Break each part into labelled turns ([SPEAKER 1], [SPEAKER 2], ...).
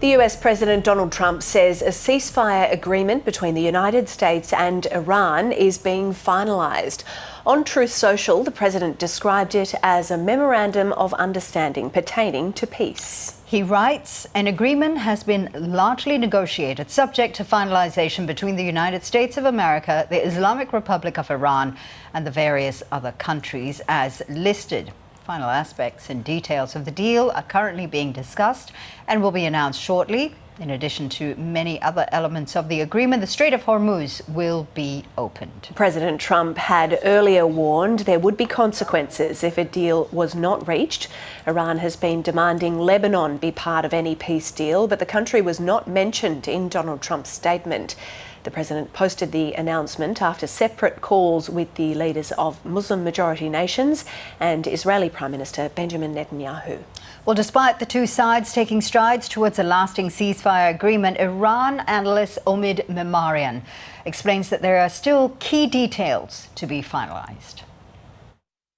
[SPEAKER 1] The US President Donald Trump says a ceasefire agreement between the United States and Iran is being finalised. On Truth Social, the President described it as a memorandum of understanding pertaining to peace.
[SPEAKER 2] He writes, an agreement has been largely negotiated, subject to finalisation between the United States of America, the Islamic Republic of Iran, and the various other countries as listed. Final aspects and details of the deal are currently being discussed and will be announced shortly. In addition to many other elements of the agreement, the Strait of Hormuz will be opened.
[SPEAKER 1] President Trump had earlier warned there would be consequences if a deal was not reached. Iran has been demanding Lebanon be part of any peace deal, but the country was not mentioned in Donald Trump's statement. The President posted the announcement after separate calls with the leaders of Muslim-majority nations and Israeli Prime Minister Benjamin Netanyahu.
[SPEAKER 2] Well, despite the two sides taking strides towards a lasting ceasefire agreement, Iran analyst Omid Memarian explains that there are still key details to be finalised.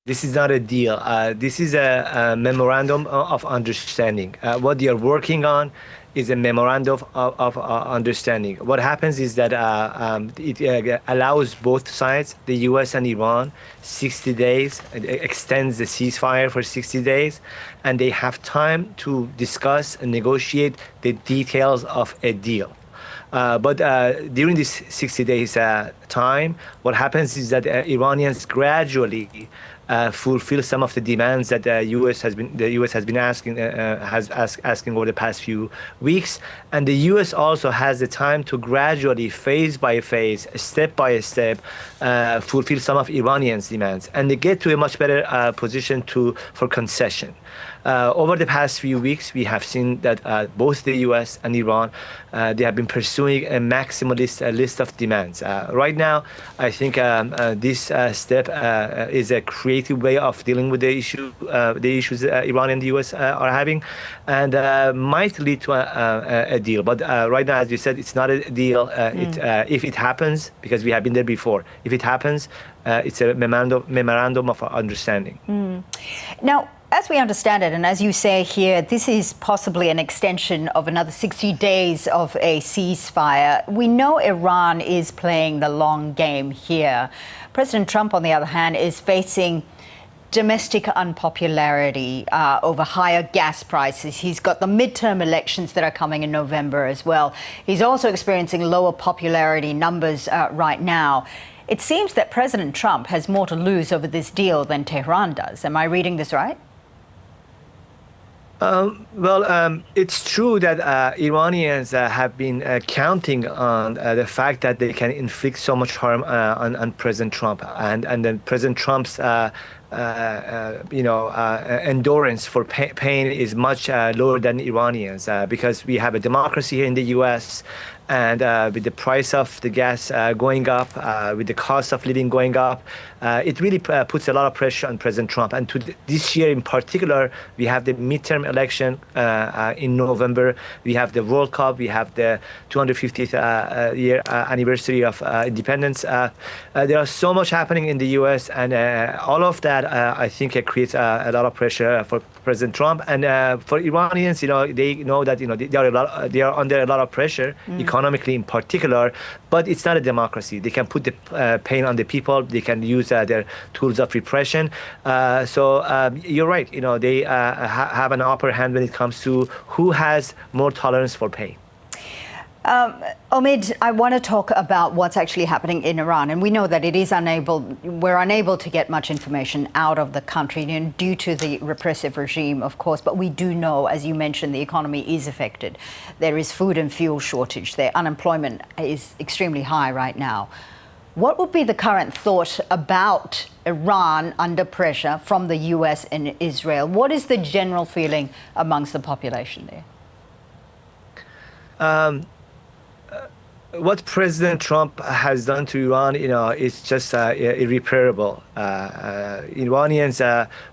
[SPEAKER 3] This is not a deal. This is a memorandum of understanding. What they are working on is a memorandum of understanding. What happens is that it allows both sides, the U.S. and Iran, 60 days, it extends the ceasefire for 60 days, and they have time to discuss and negotiate the details of a deal. But during this 60 days time, what happens is that Iranians gradually fulfill some of the demands that the U.S. has been asking over the past few weeks, and the U.S. also has the time to gradually, phase by phase, step by step, fulfill some of Iranians' demands, and they get to a much better position for concession. Over the past few weeks, we have seen that both the U.S. and Iran, they have been pursuing a maximalist list of demands. Right now, I think this step is a creative way of dealing with the issues Iran and the U.S. are having, and might lead to a deal. But right now, as you said, it's not a deal. If it happens, because we have been there before, if it happens, it's a memorandum of understanding.
[SPEAKER 2] Now, as we understand it, and as you say here, this is possibly an extension of another 60 days of a ceasefire. We know Iran is playing the long game here. President Trump, on the other hand, is facing domestic unpopularity over higher gas prices. He's got the midterm elections that are coming in November as well. He's also experiencing lower popularity numbers right now. It seems that President Trump has more to lose over this deal than Tehran does. Am I reading this right?
[SPEAKER 3] It's true that Iranians have been counting on the fact that they can inflict so much harm on President Trump, and then President Trump's endurance for pain is much lower than Iranians, because we have a democracy here in the U.S. And with the price of the gas going up, with the cost of living going up, it really puts a lot of pressure on President Trump. And this year in particular, we have the midterm election in November. We have the World Cup. We have the 250th year anniversary of independence. There are so much happening in the U.S. and all of that, I think, creates a lot of pressure for President Trump. And for Iranians, they know that they are under a lot of pressure. Economically in particular, but it's not a democracy. They can put the pain on the people. They can use their tools of repression. So you're right. They have an upper hand when it comes to who has more tolerance for pain.
[SPEAKER 2] Omid, I want to talk about what's actually happening in Iran. And we know that we're unable to get much information out of the country due to the repressive regime, of course. But we do know, as you mentioned, the economy is affected. There is food and fuel shortage. Their unemployment is extremely high right now. What would be the current thought about Iran under pressure from the U.S. and Israel? What is the general feeling amongst the population there?
[SPEAKER 3] What President Trump has done to Iran, is just irreparable. Iranians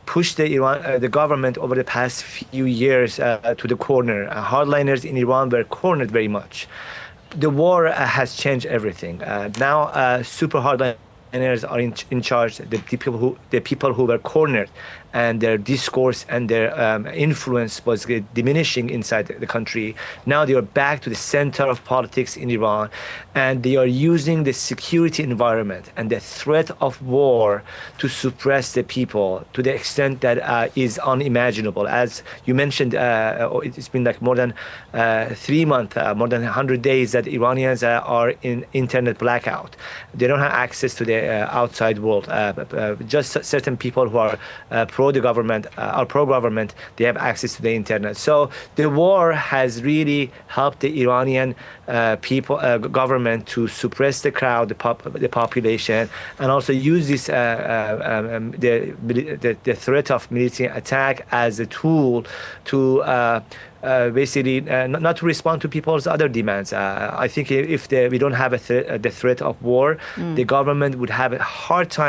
[SPEAKER 3] pushed the government over the past few years to the corner. Hardliners in Iran were cornered very much. The war has changed everything. Now, super hardliners are in charge. The people who were cornered and their discourse and their influence was diminishing inside the country. Now they are back to the center of politics in Iran, and they are using the security environment and the threat of war to suppress the people to the extent that is unimaginable. As you mentioned, it's been like more than 3 months, more than 100 days that Iranians are in internet blackout. They don't have access to the outside world. Just certain people who are pro the government, are pro-government, they have access to the internet. So the war has really helped the Iranian government to suppress the crowd, the population, and also use this the threat of military attack as a tool to basically not to respond to people's other demands. I think if we don't have the threat of war, the government would have a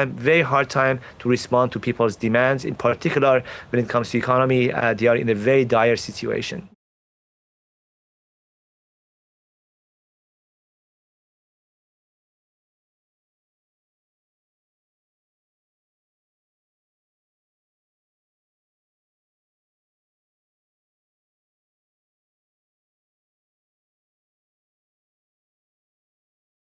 [SPEAKER 3] very hard time to respond to people's demands. In particular, when it comes to economy, they are in a very dire situation.